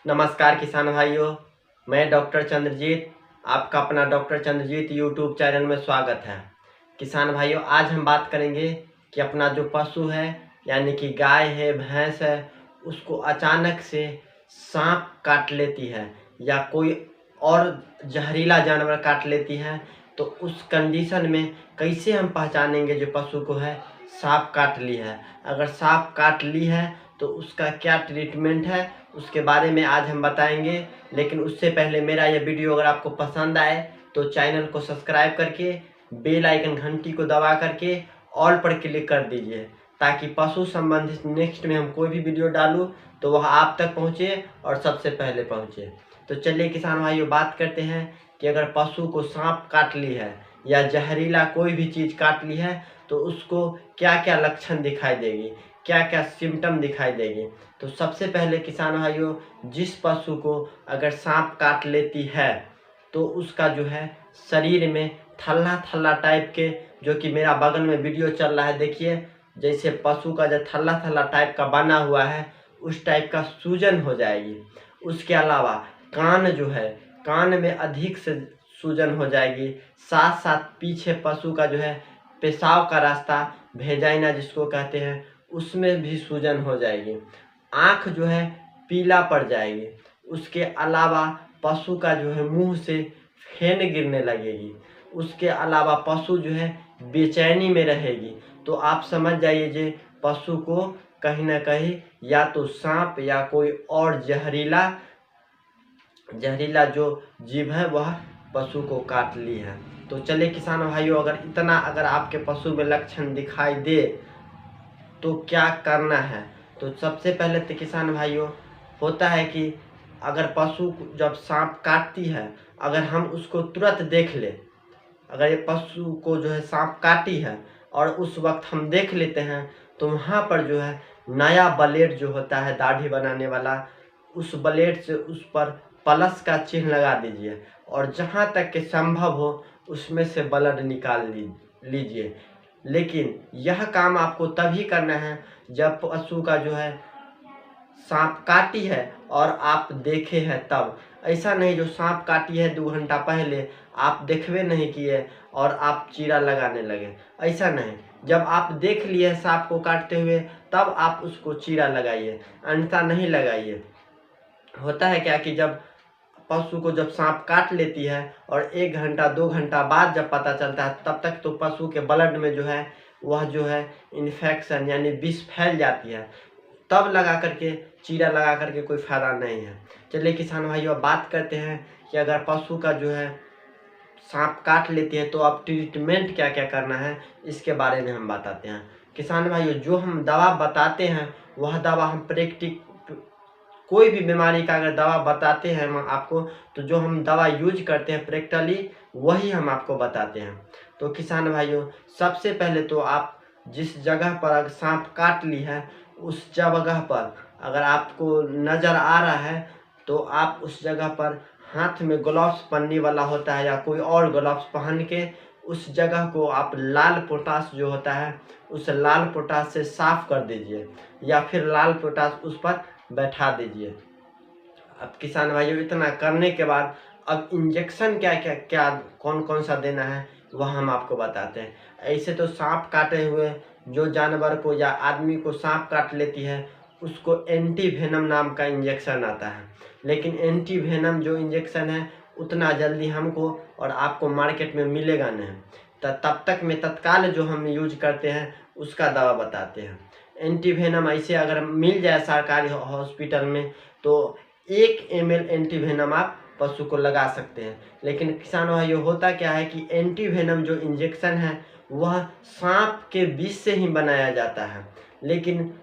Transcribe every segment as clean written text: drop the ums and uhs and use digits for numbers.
नमस्कार किसान भाइयों, मैं डॉक्टर चंद्रजीत, आपका अपना डॉक्टर चंद्रजीत यूट्यूब चैनल में स्वागत है। किसान भाइयों, आज हम बात करेंगे कि अपना जो पशु है यानी कि गाय है, भैंस है, उसको अचानक से सांप काट लेती है या कोई और जहरीला जानवर काट लेती है, तो उस कंडीशन में कैसे हम पहचानेंगे जो पशु को है सांप काट ली है। अगर सांप काट ली है तो उसका क्या ट्रीटमेंट है, उसके बारे में आज हम बताएंगे। लेकिन उससे पहले मेरा यह वीडियो अगर आपको पसंद आए तो चैनल को सब्सक्राइब करके बेल आइकन घंटी को दबा करके ऑल पर क्लिक कर दीजिए, ताकि पशु संबंधित नेक्स्ट में हम कोई भी वीडियो डालूं तो वह आप तक पहुंचे और सबसे पहले पहुंचे। तो चलिए किसान भाइयों, बात करते हैं कि अगर पशु को सांप काट ली है या जहरीला कोई भी चीज़ काट ली है तो उसको क्या क्या लक्षण दिखाई देगी, क्या क्या सिम्टम दिखाई देगी। तो सबसे पहले किसान भाइयों, जिस पशु को अगर सांप काट लेती है तो उसका जो है शरीर में थल्ला थल्ला टाइप के, जो कि मेरा बगल में वीडियो चल रहा है देखिए, जैसे पशु का जो थल्ला थल्ला टाइप का बना हुआ है उस टाइप का सूजन हो जाएगी। उसके अलावा कान जो है, कान में अधिक से सूजन हो जाएगी। साथ साथ पीछे पशु का जो है पेशाब का रास्ता, भेजाइना जिसको कहते हैं, उसमें भी सूजन हो जाएगी। आँख जो है पीला पड़ जाएगी। उसके अलावा पशु का जो है मुंह से फेन गिरने लगेगी। उसके अलावा पशु जो है बेचैनी में रहेगी। तो आप समझ जाइए जे पशु को कहीं ना कहीं या तो सांप या कोई और जहरीला जो जीव है वह पशु को काट ली है। तो चलिए किसान भाइयों, अगर आपके पशु में लक्षण दिखाई दे तो क्या करना है। तो सबसे पहले तो किसान भाइयों, होता है कि अगर पशु जब सांप काटती है, अगर हम उसको तुरंत देख ले, अगर ये पशु को जो है सांप काटी है और उस वक्त हम देख लेते हैं, तो वहाँ पर जो है नया ब्लेड जो होता है दाढ़ी बनाने वाला, उस ब्लेड से उस पर प्लस का चिन्ह लगा दीजिए और जहाँ तक कि संभव हो उसमें से ब्लड निकाल लीजिए। लेकिन यह काम आपको तभी करना है जब पशु का जो है सांप काटी है और आप देखे हैं तब। ऐसा नहीं जो सांप काटी है 2 घंटा पहले आप देखबे नहीं किए और आप चीरा लगाने लगे, ऐसा नहीं। जब आप देख लिए सांप को काटते हुए तब आप उसको चीरा लगाइए, अन्यथा नहीं लगाइए। होता है क्या कि जब पशु को जब सांप काट लेती है और 1 घंटा 2 घंटा बाद जब पता चलता है, तब तक तो पशु के ब्लड में जो है वह जो है इन्फेक्शन यानी विष फैल जाती है। तब लगा करके चीरा लगा करके कोई फ़ायदा नहीं है। चलिए किसान भाइयों, अब बात करते हैं कि अगर पशु का जो है सांप काट लेती है तो अब ट्रीटमेंट क्या क्या करना है, इसके बारे में हम बताते हैं। किसान भाइयों, जो हम दवा बताते हैं वह दवा हम कोई भी बीमारी का अगर दवा बताते हैं हम आपको, तो जो हम दवा यूज करते हैं प्रैक्टिकली वही हम आपको बताते हैं। तो किसान भाइयों, सबसे पहले तो आप जिस जगह पर अगर सांप काट ली है उस जगह पर अगर आपको नज़र आ रहा है तो आप उस जगह पर हाथ में ग्लव्स पन्नी वाला होता है या कोई और ग्लव्स पहन के उस जगह को आप लाल पोटाश जो होता है उस लाल पोटाश से साफ कर दीजिए या फिर लाल पोटाश उस पर बैठा दीजिए। अब किसान भाइयों, इतना करने के बाद अब इंजेक्शन क्या कौन कौन सा देना है वह हम आपको बताते हैं। ऐसे तो सांप काटे हुए जो जानवर को या आदमी को सांप काट लेती है उसको एंटी वेनम नाम का इंजेक्शन आता है, लेकिन एंटी वेनम जो इंजेक्शन है उतना जल्दी हमको और आपको मार्केट में मिलेगा नहीं। तब तक में तत्काल जो हम यूज करते हैं उसका दवा बताते हैं। एंटी वेनम ऐसे अगर मिल जाए सरकारी हॉस्पिटल में तो 1 ml एंटी वेनम आप पशु को लगा सकते हैं। लेकिन किसान भाइयों, होता क्या है कि एंटी वेनम जो इंजेक्शन है वह सांप के विष से ही बनाया जाता है, लेकिन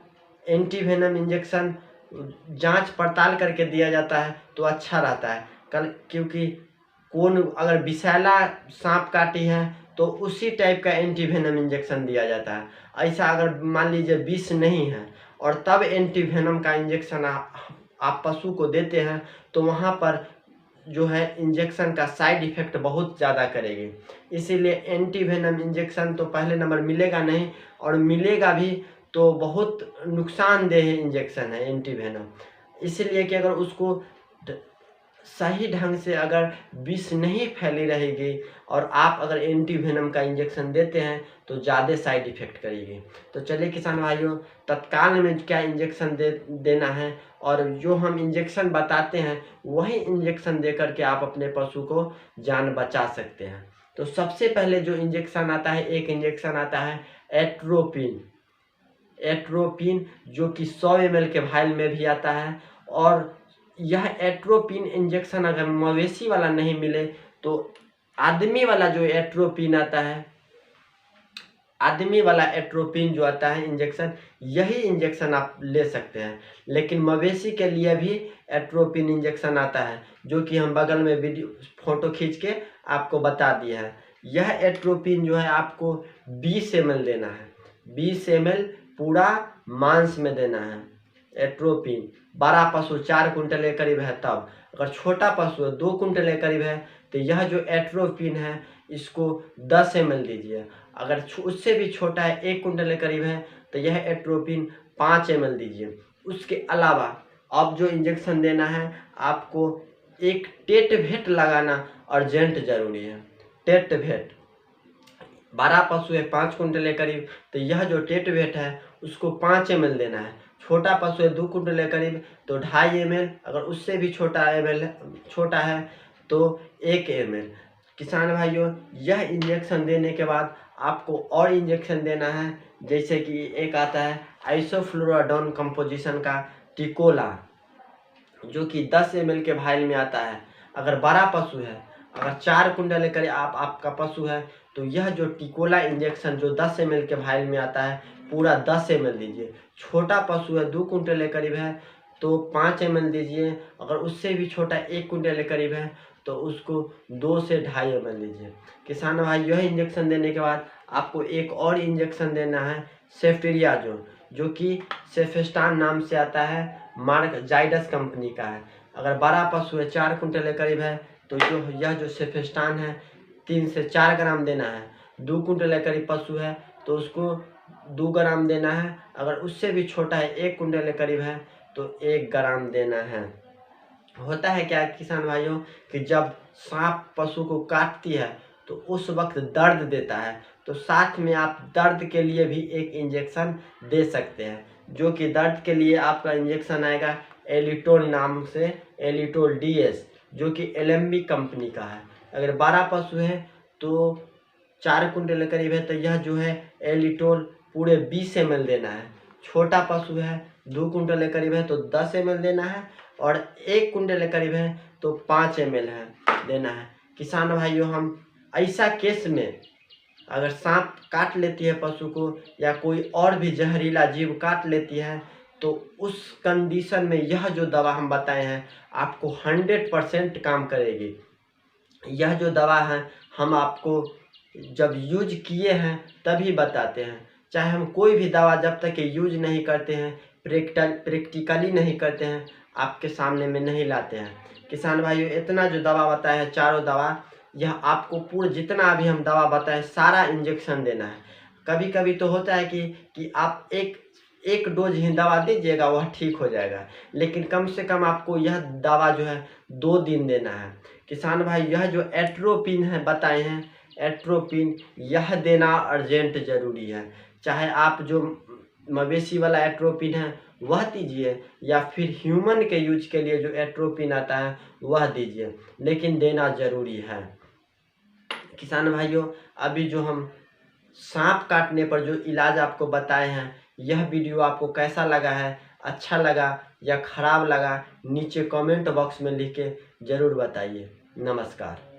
एंटी वेनम इंजेक्शन जांच पड़ताल करके दिया जाता है तो अच्छा रहता है। क्योंकि कौन अगर विषैला सांप काटी है तो उसी टाइप का एंटी वेनम इंजेक्शन दिया जाता है। ऐसा अगर मान लीजिए विष नहीं है और तब एंटी वेनम का इंजेक्शन आप पशु को देते हैं तो वहाँ पर जो है इंजेक्शन का साइड इफ़ेक्ट बहुत ज़्यादा करेगी। इसीलिए एंटी वेनम इंजेक्शन तो पहले नंबर मिलेगा नहीं, और मिलेगा भी तो बहुत नुकसानदेह इंजेक्शन है एंटी वेनम। इसलिए कि अगर उसको सही ढंग से अगर विष नहीं फैली रहेगी और आप अगर एंटीवेनम का इंजेक्शन देते हैं तो ज़्यादा साइड इफ़ेक्ट करेगी। तो चलिए किसान भाइयों, तत्काल में क्या इंजेक्शन देना है और जो हम इंजेक्शन बताते हैं वही इंजेक्शन दे करके आप अपने पशु को जान बचा सकते हैं। तो सबसे पहले जो इंजेक्शन आता है, एक इंजेक्शन आता है एट्रोपिन, जो कि 100 ml के वायल में भी आता है। और यह एट्रोपिन इंजेक्शन अगर मवेशी वाला नहीं मिले तो आदमी वाला जो एट्रोपिन आता है, आदमी वाला एट्रोपिन जो आता है इंजेक्शन, यही इंजेक्शन आप ले सकते हैं। लेकिन मवेशी के लिए भी एट्रोपिन इंजेक्शन आता है, जो कि हम बगल में वीडियो फोटो खींच के आपको बता दिए हैं। यह एट्रोपिन जो है आपको 20 ml देना है, 20 ml पूरा मांस में देना है एट्रोपिन। बड़ा पशु 4 कुंटल के करीब है तब, अगर छोटा पशु 2 कुंटल के करीब है तो यह जो एट्रोपिन है इसको 10 ml दीजिए। अगर उससे भी छोटा है, 1 कुंटल के करीब है, तो यह एट्रोपिन 5 ml दीजिए। उसके अलावा अब जो इंजेक्शन देना है आपको, एक टेटवेट लगाना अर्जेंट जरूरी है। टेटवेट, बड़ा पशु है 5 कुंटल के करीब, तो यह जो टेटवेट है उसको 5 ml देना है। छोटा पशु है 2 कुंटल के करीब तो 2.5 ml, अगर उससे भी छोटा है तो 1 ml। किसान भाइयों, यह इंजेक्शन देने के बाद आपको और इंजेक्शन देना है, जैसे कि एक आता है आइसोफ्लोराडोन कंपोजिशन का टिकोला, जो कि 10 ml के वायल में आता है। अगर बड़ा पशु है, अगर 4 कुंटल के करीब आपका पशु है, तो यह जो टिकोला इंजेक्शन जो 10 ml के वायल में आता है पूरा 10 ml दीजिए। छोटा पशु है 2 कुंटल के करीब है तो 5 ml दीजिए। अगर उससे भी छोटा 1 कुंटल के करीब है तो उसको 2 से 2.5 ml दीजिए। किसान भाई, यह इंजेक्शन देने के बाद आपको एक और इंजेक्शन देना है सेफ्टेरियाजोन, जो कि सेफेस्टान नाम से आता है, मार्क जाइडस कंपनी का है। अगर बड़ा पशु है 4 कुंटल के करीब है तो यह जो सेफेस्टान है 3 से 4 ग्राम देना है। 2 कुंटल के करीब पशु है तो उसको 2 ग्राम देना है। अगर उससे भी छोटा है, 1 कुंटल के करीब है, तो 1 ग्राम देना है। होता है क्या किसान भाइयों कि जब सांप पशु को काटती है तो उस वक्त दर्द देता है, तो साथ में आप दर्द के लिए भी एक इंजेक्शन दे सकते हैं, जो कि दर्द के लिए आपका इंजेक्शन आएगा एलिटोल नाम से, एलिटोल DS, जो कि एलएमबी कंपनी का है। अगर बड़ा पशु है तो 4 कुंटल के करीब है तो यह जो है एलिटोल पूरे 20 ml देना है। छोटा पशु है 2 कुंटल के करीब है तो 10 ml देना है, और 1 कुंटल के करीब है तो 5 ml है देना है। किसान भाइयों, हम ऐसा केस में अगर सांप काट लेती है पशु को या कोई और भी जहरीला जीव काट लेती है, तो उस कंडीशन में यह जो दवा हम बताए हैं आपको 100% काम करेगी। यह जो दवा है हम आपको जब यूज किए हैं तभी बताते हैं। चाहे हम कोई भी दवा जब तक यूज नहीं करते हैं, प्रैक्टिकली नहीं करते हैं, आपके सामने में नहीं लाते हैं। किसान भाइयों, इतना जो दवा बताया है, चारों दवा, यह आपको पूरा जितना अभी हम दवा बताएं सारा इंजेक्शन देना है। कभी कभी तो होता है कि आप एक डोज ही दवा दीजिएगा, वह ठीक हो जाएगा, लेकिन कम से कम आपको यह दवा जो है 2 दिन देना है। किसान भाई, यह जो एट्रोपिन है बताए हैं, एट्रोपिन यह देना अर्जेंट ज़रूरी है। चाहे आप जो मवेशी वाला एट्रोपिन है वह दीजिए या फिर ह्यूमन के यूज के लिए जो एट्रोपिन आता है वह दीजिए, लेकिन देना ज़रूरी है। किसान भाइयों, अभी जो हम सांप काटने पर जो इलाज आपको बताए हैं, यह वीडियो आपको कैसा लगा है, अच्छा लगा या खराब लगा, नीचे कमेंट बॉक्स में लिख के ज़रूर बताइए। नमस्कार।